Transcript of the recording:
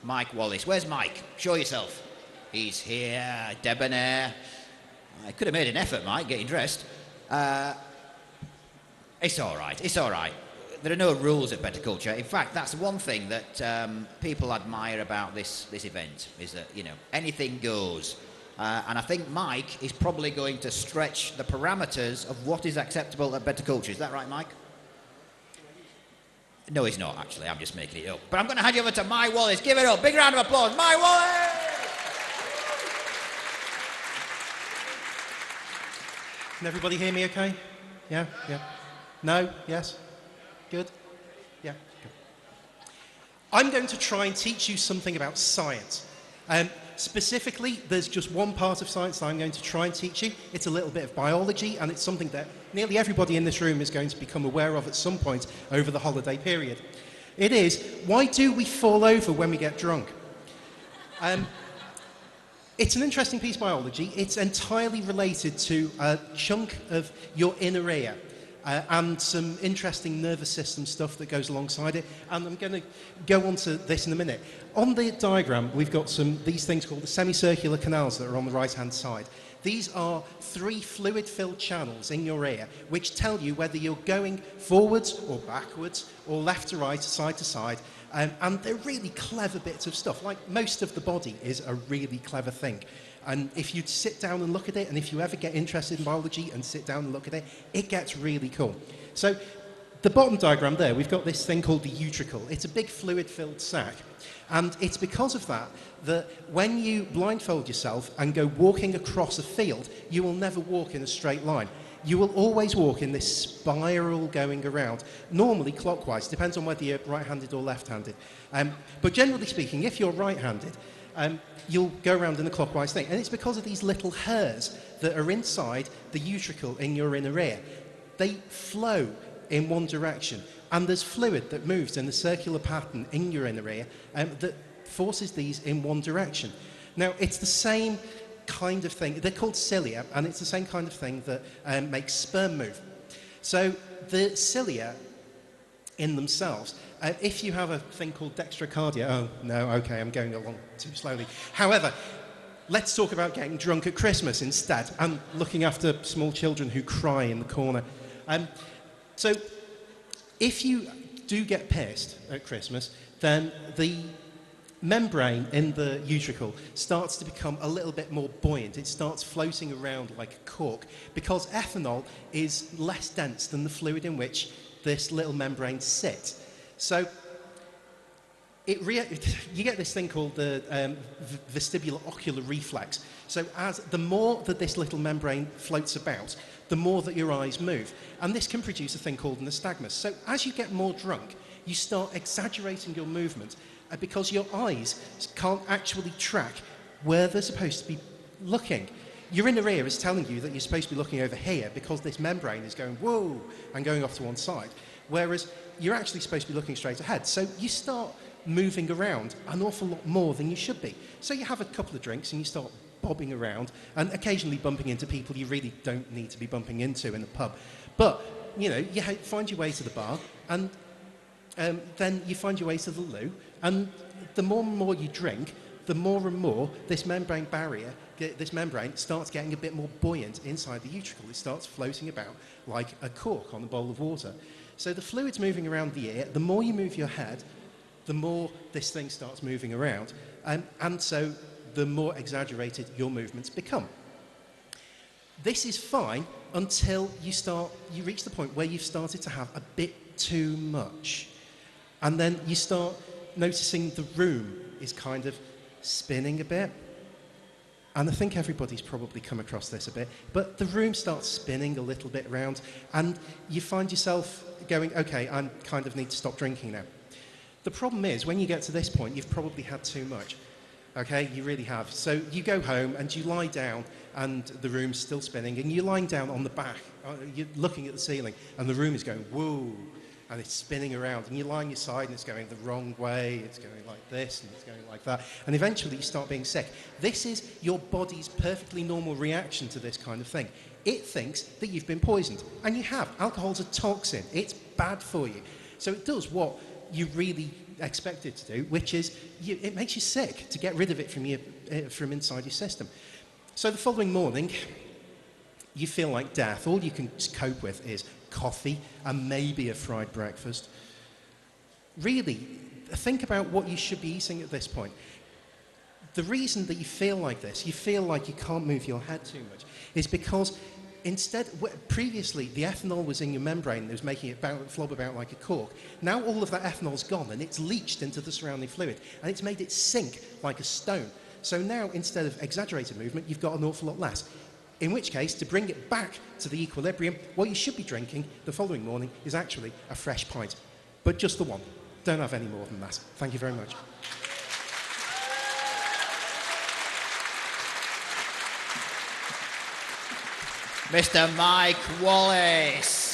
Mike Wallis. Where's Mike? Show yourself. He's here, debonair. I could have made an effort, Mike, getting dressed. It's all right, it's all right. There are no rules at Bettakultcha. In fact, that's one thing that people admire about this event, is that, you know, anything goes. And I think Mike is probably going to stretch the parameters of what is acceptable at Bettakultcha. Is that right, Mike? No, he's not, actually. I'm just making it up. But I'm going to hand you over to Mike Wallis. Give it up. Big round of applause. Mike Wallis! Can everybody hear me okay? Yeah? Yeah? No? Yes? Good? Yeah? Good. I'm going to try and teach you something about science. Specifically, there's just one part of science that I'm going to try and teach you. It's a little bit of biology, and it's something that nearly everybody in this room is going to become aware of at some point over the holiday period. It is, why do we fall over when we get drunk? It's an interesting piece of biology. It's entirely related to a chunk of your inner ear and some interesting nervous system stuff that goes alongside it. And I'm going to go on to this in a minute. On the diagram, we've got these things called the semicircular canals that are on the right-hand side. These are 3 fluid-filled channels in your ear which tell you whether you're going forwards or backwards or left to right, side to side. And they're really clever bits of stuff. Like most of the body is a really clever thing. And if you sit down and look at it, and if you ever get interested in biology and sit down and look at it, it gets really cool. So the bottom diagram there, we've got this thing called the utricle. It's a big fluid-filled sac. And it's because of that that when you blindfold yourself and go walking across a field, you will never walk in a straight line. You will always walk in this spiral going around, normally clockwise, depends on whether you're right-handed or left-handed. But generally speaking, if you're right-handed, you'll go around in a clockwise thing. And it's because of these little hairs that are inside the utricle in your inner ear. They flow in one direction, and there's fluid that moves in a circular pattern in your inner ear that forces these in one direction. Now, it's the same kind of thing. They're called cilia, and it's the same kind of thing that makes sperm move. So the cilia in themselves, if you have a thing called dextrocardia, oh no, okay, I'm going along too slowly. However, let's talk about getting drunk at Christmas instead, and looking after small children who cry in the corner. So if you do get pissed at Christmas, then the membrane in the utricle starts to become a little bit more buoyant. It starts floating around like a cork because ethanol is less dense than the fluid in which this little membrane sits. So you get this thing called the vestibular ocular reflex. So the more that this little membrane floats about, the more that your eyes move. And this can produce a thing called nystagmus. So as you get more drunk, you start exaggerating your movement because your eyes can't actually track where they're supposed to be looking. Your inner ear is telling you that you're supposed to be looking over here because this membrane is going, whoa, and going off to one side. Whereas you're actually supposed to be looking straight ahead. So you start moving around an awful lot more than you should be. So you have a couple of drinks and you start bobbing around and occasionally bumping into people you really don't need to be bumping into in a pub. But, you know, you find your way to the bar and then you find your way to the loo, and the more and more you drink, the more and more this membrane starts getting a bit more buoyant inside the utricle. It starts floating about like a cork on a bowl of water. So the fluid's moving around the ear. The more you move your head, the more this thing starts moving around, and so the more exaggerated your movements become. This is fine until you reach the point where you've started to have a bit too much. And then you start noticing the room is kind of spinning a bit. And I think everybody's probably come across this a bit, but the room starts spinning a little bit around, and you find yourself going, okay, I kind of need to stop drinking now. The problem is, when you get to this point, you've probably had too much. Okay, you really have. So you go home and you lie down and the room's still spinning, and you're lying down on the back, you're looking at the ceiling, and the room is going, whoa, and it's spinning around, and you lie on your side and it's going the wrong way, it's going like this and it's going like that, and eventually you start being sick. This is your body's perfectly normal reaction to this kind of thing. It thinks that you've been poisoned, and you have. Alcohol's a toxin, it's bad for you. So it does what you really expect it to do, which is it makes you sick to get rid of it from inside your system. So the following morning, you feel like death. All you can cope with is coffee and maybe a fried breakfast. Really, think about what you should be eating at this point. The reason that you feel like this, you feel like you can't move your head too much, is because previously the ethanol was in your membrane that was making it flob about like a cork. Now all of that ethanol's gone and it's leached into the surrounding fluid and it's made it sink like a stone. So now instead of exaggerated movement, you've got an awful lot less. In which case, to bring it back to the equilibrium, what you should be drinking the following morning is actually a fresh pint. But just the one. Don't have any more than that. Thank you very much. Mr. Mike Wallis.